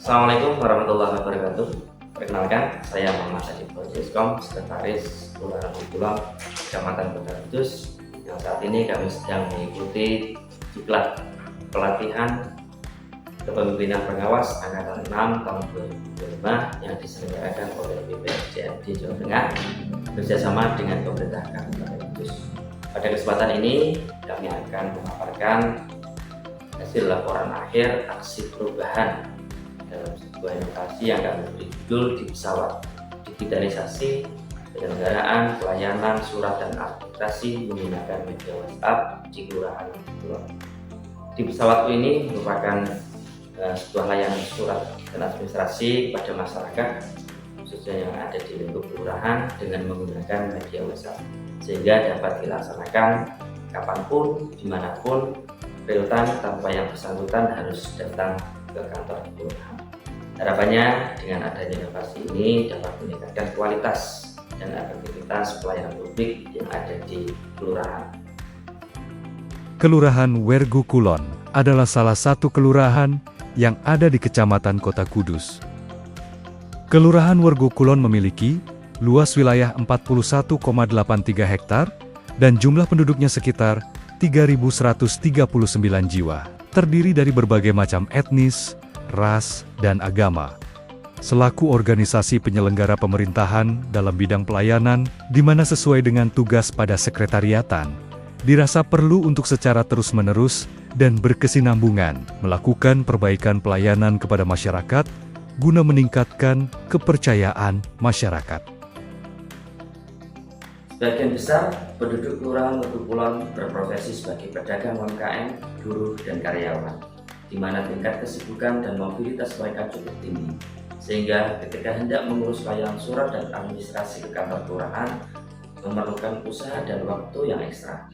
Assalamualaikum warahmatullahi wabarakatuh. Perkenalkan, saya Muhammad Adib Bojiskom, Sekretaris Kelurahan Pulang, Kecamatan Kota Kudus. Yang saat ini kami sedang mengikuti diklat pelatihan kepemimpinan pengawas angkatan 6 tahun 2025 yang diselenggarakan oleh BPSDM di Jawa Tengah bekerjasama dengan pemerintah Kabupaten Kudus. Pada kesempatan ini kami akan memaparkan hasil laporan akhir aksi perubahan dalam sebuah inovasi yang kami beri judul Di Pesawat, digitalisasi penyelenggaraan pelayanan surat dan administrasi menggunakan media WhatsApp di Kelurahan Pulang. Di Pesawat ini merupakan sebuah layanan surat dan administrasi kepada masyarakat khususnya yang ada di lingkup kelurahan dengan menggunakan media WhatsApp, sehingga dapat dilaksanakan kapanpun, dimanapun, real time tanpa yang bersangkutan harus datang ke kantor kelurahan. Harapannya dengan adanya inovasi ini dapat meningkatkan kualitas dan efektivitas pelayanan publik yang ada di kelurahan. Kelurahan Wergu Kulon adalah salah satu kelurahan yang ada di Kecamatan Kota Kudus. Kelurahan Wergu Kulon memiliki luas wilayah 41,83 hektar dan jumlah penduduknya sekitar 3.139 jiwa, terdiri dari berbagai macam etnis, ras, dan agama. Selaku organisasi penyelenggara pemerintahan dalam bidang pelayanan, di mana sesuai dengan tugas pada sekretariatan, dirasa perlu untuk secara terus-menerus dan berkesinambungan melakukan perbaikan pelayanan kepada masyarakat guna meningkatkan kepercayaan masyarakat. Sebagian besar penduduk Kelurahan Wergu Kulon berprofesi sebagai pedagang UMKM, buruh, dan karyawan, di mana tingkat kesibukan dan mobilitas mereka cukup tinggi, sehingga ketika hendak mengurus layanan surat dan administrasi ke kantor kelurahan memerlukan usaha dan waktu yang ekstra.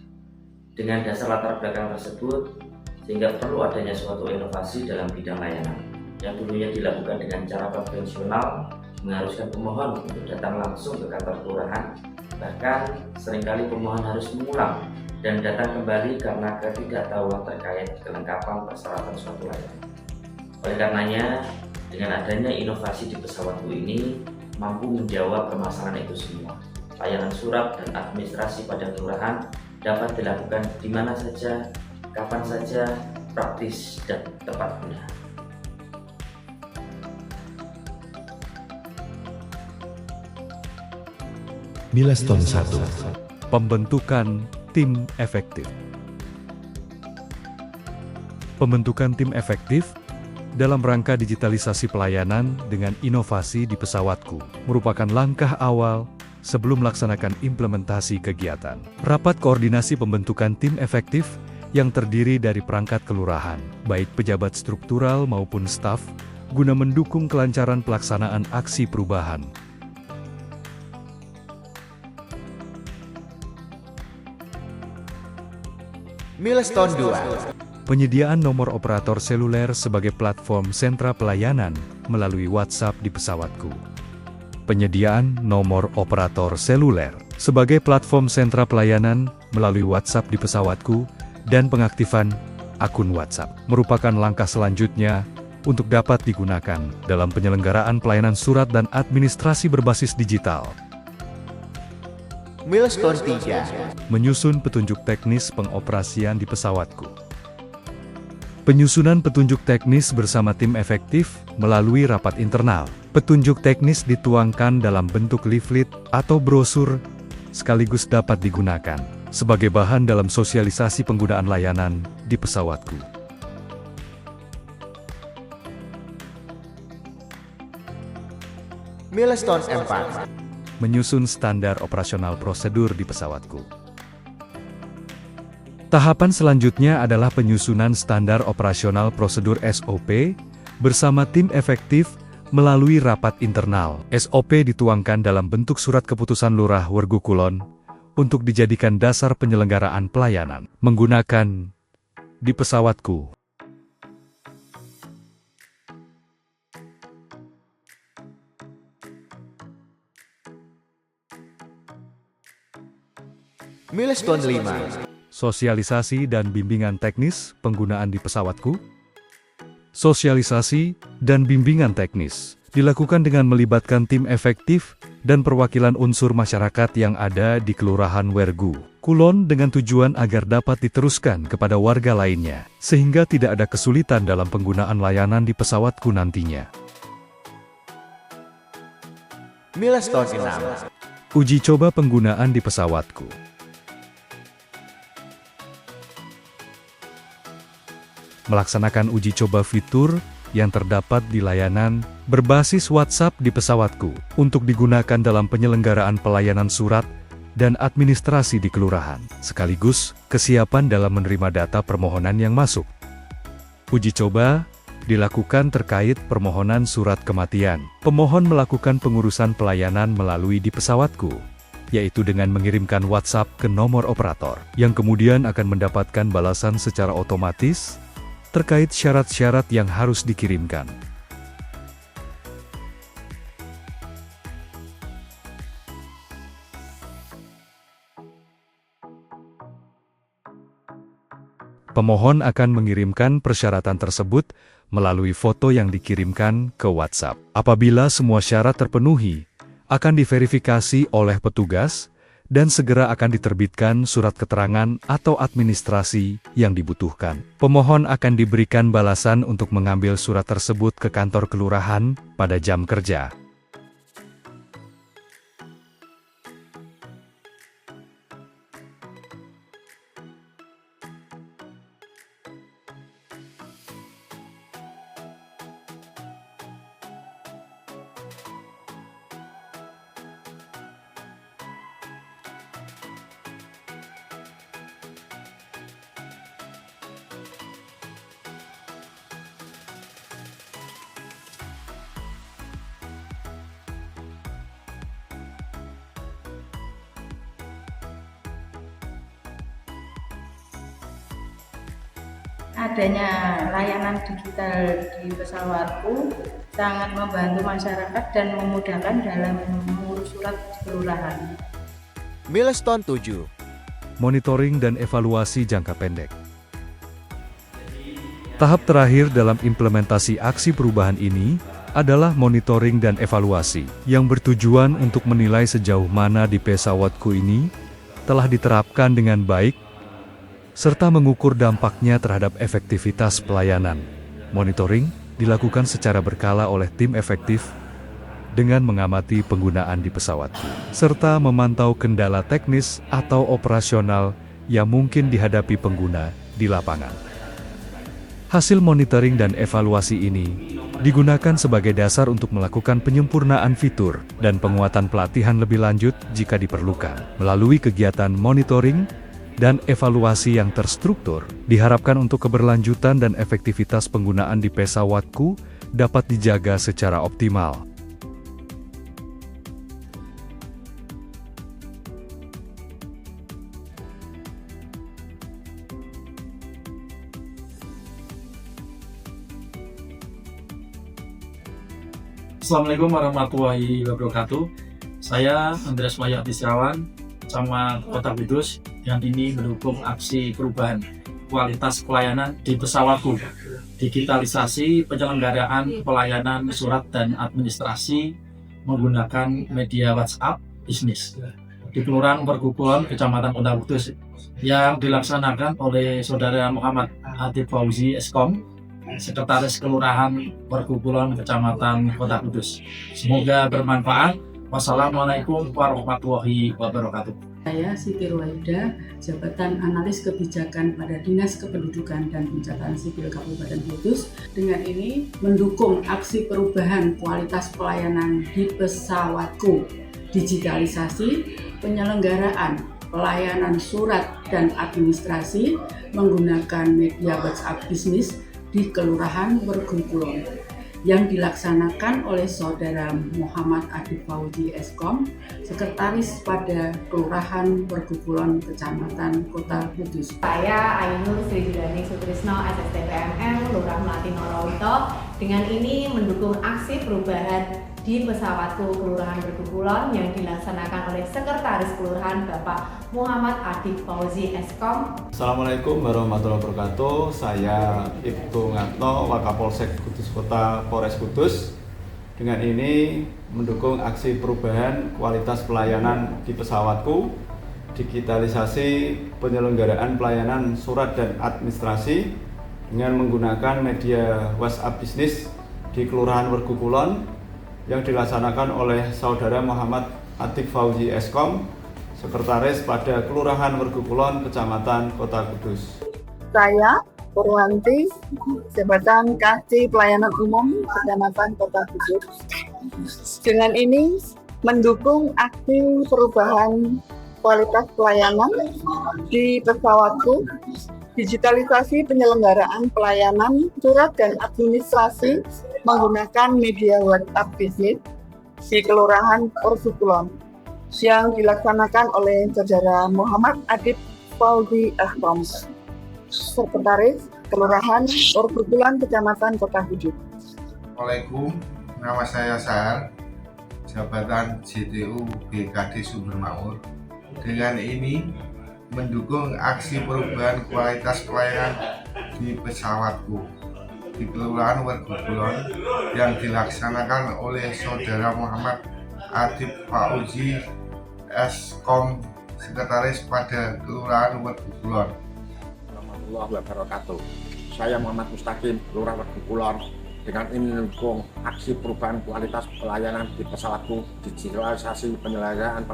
Dengan dasar latar belakang tersebut, sehingga perlu adanya suatu inovasi dalam bidang layanan yang dulunya dilakukan dengan cara konvensional, mengharuskan pemohon untuk datang langsung ke kantor kelurahan. Bahkan seringkali pemohon harus mengulang dan datang kembali karena ketidaktahuan terkait kelengkapan persyaratan suatu layanan. Oleh karenanya, dengan adanya inovasi di pesawatku ini mampu menjawab permasalahan itu semua. Layanan surat dan administrasi pada kelurahan dapat dilakukan di mana saja, kapan saja, praktis dan tepat guna. Milestone 1. Pembentukan tim efektif. Pembentukan tim efektif dalam rangka digitalisasi pelayanan dengan inovasi di pesawatku merupakan langkah awal sebelum melaksanakan implementasi kegiatan. Rapat koordinasi pembentukan tim efektif yang terdiri dari perangkat kelurahan, baik pejabat struktural maupun staf, guna mendukung kelancaran pelaksanaan aksi perubahan. Milestone 2. Penyediaan nomor operator seluler sebagai platform sentra pelayanan melalui WhatsApp di pesawatku. Penyediaan nomor operator seluler sebagai platform sentra pelayanan melalui WhatsApp di pesawatku dan pengaktifan akun WhatsApp merupakan langkah selanjutnya untuk dapat digunakan dalam penyelenggaraan pelayanan surat dan administrasi berbasis digital. Milestone 3. Menyusun petunjuk teknis pengoperasian di pesawatku. Penyusunan petunjuk teknis bersama tim efektif melalui rapat internal. Petunjuk teknis dituangkan dalam bentuk leaflet atau brosur, sekaligus dapat digunakan sebagai bahan dalam sosialisasi penggunaan layanan di pesawatku. Milestone 4. Menyusun standar operasional prosedur di pesawatku. Tahapan selanjutnya adalah penyusunan standar operasional prosedur SOP bersama tim efektif melalui rapat internal. SOP dituangkan dalam bentuk surat keputusan Lurah Wergu Kulon untuk dijadikan dasar penyelenggaraan pelayanan menggunakan di pesawatku. Milestone 5. Sosialisasi dan bimbingan teknis penggunaan di pesawatku. Sosialisasi dan bimbingan teknis dilakukan dengan melibatkan tim efektif dan perwakilan unsur masyarakat yang ada di Kelurahan Wergu Kulon dengan tujuan agar dapat diteruskan kepada warga lainnya, sehingga tidak ada kesulitan dalam penggunaan layanan di pesawatku nantinya. Milestone 6. Uji coba penggunaan di pesawatku. Melaksanakan uji coba fitur yang terdapat di layanan berbasis WhatsApp di pesawatku untuk digunakan dalam penyelenggaraan pelayanan surat dan administrasi di kelurahan, sekaligus kesiapan dalam menerima data permohonan yang masuk. Uji coba dilakukan terkait permohonan surat kematian. Pemohon melakukan pengurusan pelayanan melalui di pesawatku, yaitu dengan mengirimkan WhatsApp ke nomor operator, yang kemudian akan mendapatkan balasan secara otomatis terkait syarat-syarat yang harus dikirimkan. Pemohon akan mengirimkan persyaratan tersebut melalui foto yang dikirimkan ke WhatsApp. Apabila semua syarat terpenuhi, akan diverifikasi oleh petugas dan segera akan diterbitkan surat keterangan atau administrasi yang dibutuhkan. Pemohon akan diberikan balasan untuk mengambil surat tersebut ke kantor kelurahan pada jam kerja. Adanya layanan digital di pesawatku sangat membantu masyarakat dan memudahkan dalam mengurus surat kelurahan. Milestone 7. Monitoring dan evaluasi jangka pendek. Tahap terakhir dalam implementasi aksi perubahan ini adalah monitoring dan evaluasi, yang bertujuan untuk menilai sejauh mana di pesawatku ini telah diterapkan dengan baik, serta mengukur dampaknya terhadap efektivitas pelayanan. Monitoring dilakukan secara berkala oleh tim efektif dengan mengamati penggunaan di pesawatku, serta memantau kendala teknis atau operasional yang mungkin dihadapi pengguna di lapangan. Hasil monitoring dan evaluasi ini digunakan sebagai dasar untuk melakukan penyempurnaan fitur dan penguatan pelatihan lebih lanjut jika diperlukan. Melalui kegiatan monitoring dan evaluasi yang terstruktur, diharapkan untuk keberlanjutan dan efektivitas penggunaan di pesawatku dapat dijaga secara optimal. Assalamualaikum warahmatullahi wabarakatuh. Saya Andreas Mayati Sirawan, Camat Kota Kudus, yang ini mendukung aksi perubahan kualitas pelayanan di pesawatku. Digitalisasi penyelenggaraan pelayanan surat dan administrasi menggunakan media WhatsApp bisnis di Kelurahan Wergu Kulon, Kecamatan Kota Kudus, yang dilaksanakan oleh Saudara Muhammad Adib Fauzi Eskom, Sekretaris Kelurahan Wergu Kulon, Kecamatan Kota Kudus. Semoga bermanfaat. Wassalamualaikum warahmatullahi wabarakatuh. Saya Siti Ruwaida, Jabatan Analis Kebijakan pada Dinas Kependudukan dan Pencatatan Sipil Kabupaten Kudus. Dengan ini mendukung aksi perubahan kualitas pelayanan di pesawatku, digitalisasi penyelenggaraan pelayanan surat dan administrasi menggunakan media WhatsApp bisnis di Kelurahan Wergu Kulon, yang dilaksanakan oleh Saudara Muhammad Adib Fauzi Eskom, Sekretaris pada Kelurahan Wergu Kulon, Kecamatan Kota Kudus. Saya Ainur Sri Judani Sutrisno, SST PMM, Lurah Melati Norawito. Dengan ini mendukung aksi perubahan di Pesawatku Kelurahan Werku yang dilaksanakan oleh Sekretaris Kelurahan Bapak Muhammad Adib Fauzi Eskom. Assalamualaikum warahmatullahi wabarakatuh. Saya Ibtu Ngatno, Wakapolsek Kudus Kota Polres Kudus. Dengan ini mendukung aksi perubahan kualitas pelayanan di pesawatku, digitalisasi penyelenggaraan pelayanan surat dan administrasi dengan menggunakan media WhatsApp bisnis di Kelurahan Werku Kulon yang dilaksanakan oleh Saudara Muhammad Adib Fauzi Eskom, Sekretaris pada Kelurahan Werku Kulon, Kecamatan Kota Kudus. Saya Purwanti, Jabatan Kasih Pelayanan Umum Kecamatan Kota Kudus. Dengan ini mendukung aksi perubahan kualitas pelayanan di pesawatku, digitalisasi penyelenggaraan pelayanan surat dan administrasi menggunakan media WhatsApp bisnis di Kelurahan Werku Kulon yang dilaksanakan oleh Saudara Muhammad Adib Fauzi Eskom, Sekretaris Kelurahan Werku Kulon, Kecamatan Kota Kudus. Assalamualaikum, nama saya Sar, Jabatan JTU BKD Sumber Makmur. Dengan ini mendukung aksi perubahan kualitas pelayanan di pesawatku di Kelurahan Werku Kulon yang dilaksanakan oleh Saudara Muhammad Adib Fauzi Eskom, Sekretaris pada Kelurahan Werku Kulon. Warahmatullahi wabarakatuh. Saya Muhammad Mustaqim, Lurah Werku Kulon. Dengan ini mendukung aksi perubahan kualitas pelayanan di pesawatku, digitalisasi penyelenggaraan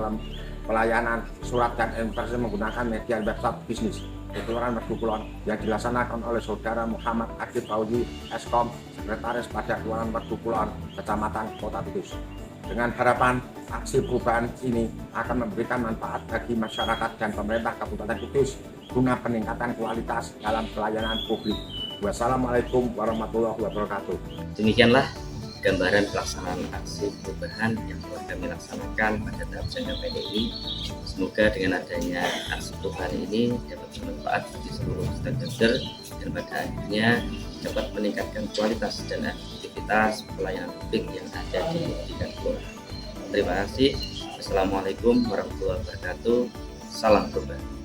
pelayanan surat dan administrasi menggunakan media WhatsApp bisnis di Kelurahan Werku Kulon yang dilaksanakan oleh Saudara Muhammad Adib Fauzi Eskom, Sekretaris pada Kelurahan Werku Kulon, Kecamatan Kota Kudus. Dengan harapan aksi perubahan ini akan memberikan manfaat bagi masyarakat dan pemerintah Kabupaten Kudus guna peningkatan kualitas dalam pelayanan publik. Wassalamualaikum warahmatullahi wabarakatuh. Demikianlah gambaran pelaksanaan aksi perubahan yang telah kami laksanakan pada tahap jangka pendek ini. Semoga dengan adanya aksi perubahan ini dapat bermanfaat bagi seluruh stakeholder dan pada akhirnya dapat meningkatkan kualitas dan aktivitas pelayanan publik yang ada di tingkat kelurahan. Terima kasih. Assalamualaikum warahmatullahi wabarakatuh. Salam perubahan.